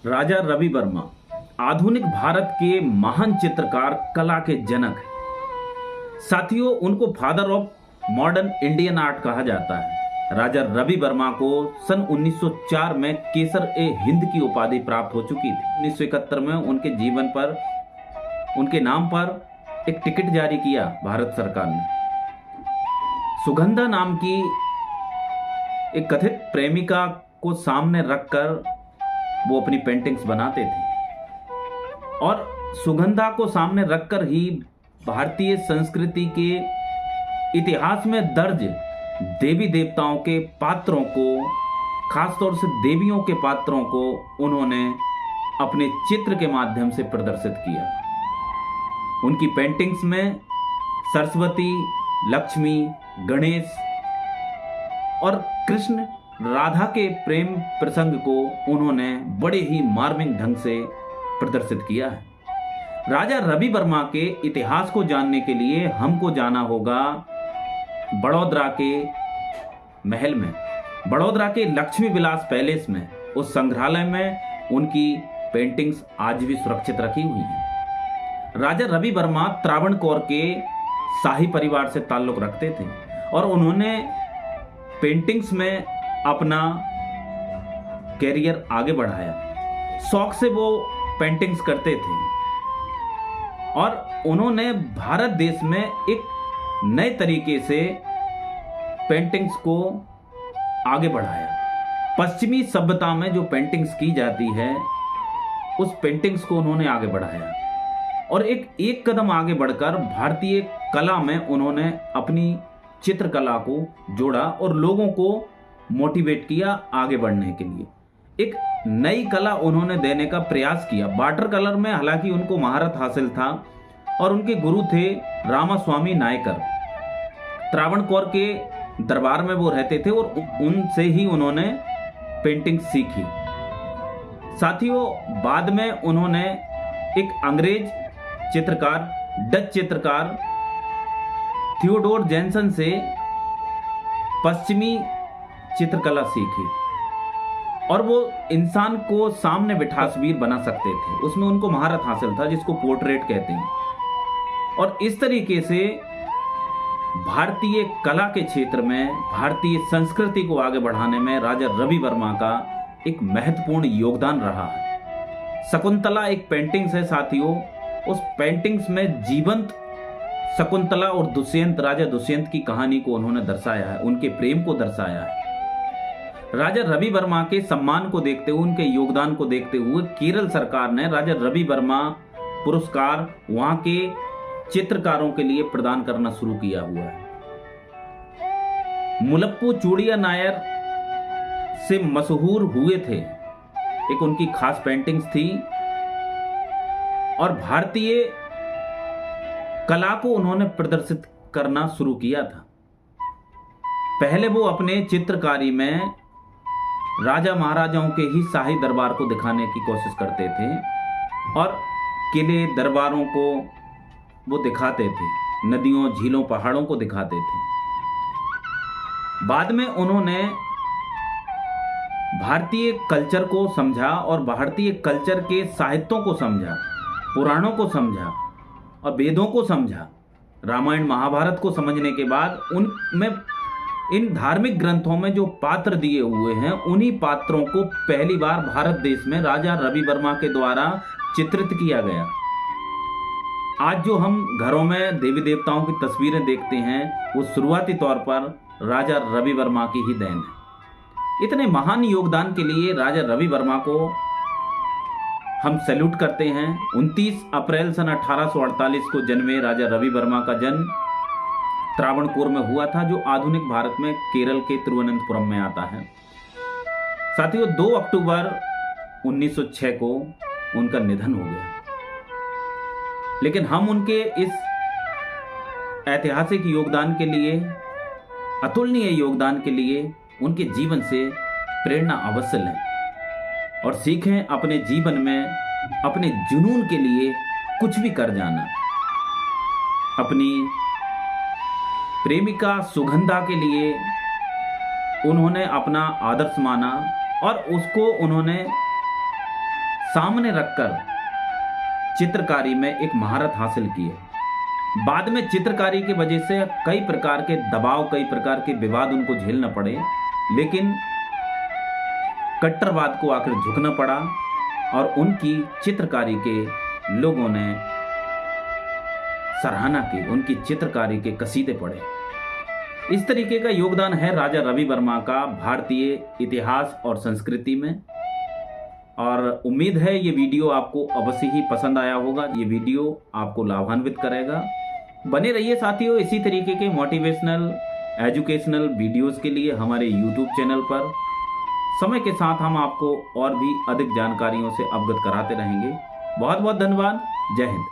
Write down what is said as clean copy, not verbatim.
राजा रवि वर्मा आधुनिक भारत के महान चित्रकार, कला के जनक हैं। साथियों, उनको father of modern Indian art कहा जाता है। राजा रवि वर्मा को सन 1904 में केसर ए हिंद की उपाधि प्राप्त हो चुकी थी। 1971 में उनके जीवन पर, उनके नाम पर एक टिकट जारी किया भारत सरकार ने। सुगंधा नाम की एक कथित प्रेमिका को सामने रखकर वो अपनी पेंटिंग्स बनाते थे और सुगंधा को सामने रखकर ही भारतीय संस्कृति के इतिहास में दर्ज देवी देवताओं के पात्रों को, खासतौर से देवियों के पात्रों को उन्होंने अपने चित्र के माध्यम से प्रदर्शित किया। उनकी पेंटिंग्स में सरस्वती, लक्ष्मी, गणेश और कृष्ण राधा के प्रेम प्रसंग को उन्होंने बड़े ही मार्मिक ढंग से प्रदर्शित किया है। राजा रवि वर्मा के इतिहास को जानने के लिए हमको जाना होगा बड़ौदा के महल में, बड़ौदा के लक्ष्मी विलास पैलेस में। उस संग्रहालय में उनकी पेंटिंग्स आज भी सुरक्षित रखी हुई हैं। राजा रवि वर्मा त्रावणकोर के शाही परिवार से ताल्लुक रखते थे और उन्होंने पेंटिंग्स में अपना कैरियर आगे बढ़ाया। शौक से वो पेंटिंग्स करते थे और उन्होंने भारत देश में एक नए तरीके से पेंटिंग्स को आगे बढ़ाया। पश्चिमी सभ्यता में जो पेंटिंग्स की जाती है, उस पेंटिंग्स को उन्होंने आगे बढ़ाया और एक कदम आगे बढ़कर भारतीय कला में उन्होंने अपनी चित्रकला को जोड़ा और लोगों को मोटिवेट किया आगे बढ़ने के लिए। एक नई कला उन्होंने देने का प्रयास किया। वाटर कलर में हालांकि उनको महारत हासिल था और उनके गुरु थे रामास्वामी नायकर। त्रावणकोर के दरबार में वो रहते थे और उनसे ही उन्होंने पेंटिंग सीखी। साथियों, बाद में उन्होंने एक अंग्रेज चित्रकार, डच चित्रकार थियोडोर जेनसन से पश्चिमी चित्रकला सीखी और वो इंसान को सामने बिठा तस्वीर बना सकते थे। उसमें उनको महारत हासिल था, जिसको पोर्ट्रेट कहते हैं। और इस तरीके से भारतीय कला के क्षेत्र में भारतीय संस्कृति को आगे बढ़ाने में राजा रवि वर्मा का एक महत्वपूर्ण योगदान रहा है। शकुंतला एक पेंटिंग्स है साथियों। उस पेंटिंग्स में जीवंत शकुंतला और दुष्यंत, राजा दुष्यंत की कहानी को उन्होंने दर्शाया है, उनके प्रेम को दर्शाया है। राजा रवि वर्मा के सम्मान को देखते हुए, उनके योगदान को देखते हुए केरल सरकार ने राजा रवि वर्मा पुरस्कार वहां के चित्रकारों के लिए प्रदान करना शुरू किया हुआ है। मुलप्पू चूड़िया नायर से मशहूर हुए थे, एक उनकी खास पेंटिंग्स थी और भारतीय कला को उन्होंने प्रदर्शित करना शुरू किया था। पहले वो अपने चित्रकारी में राजा महाराजाओं के ही शाही दरबार को दिखाने की कोशिश करते थे और किले, दरबारों को वो दिखाते थे, नदियों, झीलों, पहाड़ों को दिखाते थे। बाद में उन्होंने भारतीय कल्चर को समझा और भारतीय कल्चर के साहित्यों को समझा, पुराणों को समझा और वेदों को समझा। रामायण महाभारत को समझने के बाद उनमें इन धार्मिक ग्रंथों में जो पात्र दिए हुए हैं, उन्हीं पात्रों को पहली बार भारत देश में राजा रवि वर्मा के द्वारा चित्रित किया गया। आज जो हम घरों में देवी देवताओं की तस्वीरें देखते हैं, वो शुरुआती तौर पर राजा रवि वर्मा की ही देन है। इतने महान योगदान के लिए राजा रवि वर्मा को हम सैल्यूट करते हैं। 29 अप्रैल सन 1848 को जन्मे राजा रवि वर्मा का जन्म त्रावणकोर में हुआ था, जो आधुनिक भारत में केरल के तिरुवनंतपुरम में आता है। साथियों, 2 अक्टूबर 1906 को उनका निधन हो गया, लेकिन हम उनके इस ऐतिहासिक योगदान के लिए, अतुलनीय योगदान के लिए उनके जीवन से प्रेरणा अवश्य लें और सीखें अपने जीवन में अपने जुनून के लिए कुछ भी कर जाना। अपनी प्रेमिका सुगंधा के लिए उन्होंने अपना आदर्श माना और उसको उन्होंने सामने रखकर चित्रकारी में एक महारत हासिल की है। बाद में चित्रकारी की वजह से कई प्रकार के दबाव, कई प्रकार के विवाद उनको झेलना पड़े, लेकिन कट्टरवाद को आखिर झुकना पड़ा और उनकी चित्रकारी के लोगों ने सराहना की, उनकी चित्रकारी के कसीदे पढ़े। इस तरीके का योगदान है राजा रवि वर्मा का भारतीय इतिहास और संस्कृति में। और उम्मीद है ये वीडियो आपको अवश्य ही पसंद आया होगा, ये वीडियो आपको लाभान्वित करेगा। बने रहिए साथियों इसी तरीके के मोटिवेशनल, एजुकेशनल वीडियोस के लिए हमारे यूट्यूब चैनल पर। समय के साथ हम आपको और भी अधिक जानकारियों से अवगत कराते रहेंगे। बहुत बहुत धन्यवाद। जय हिंद।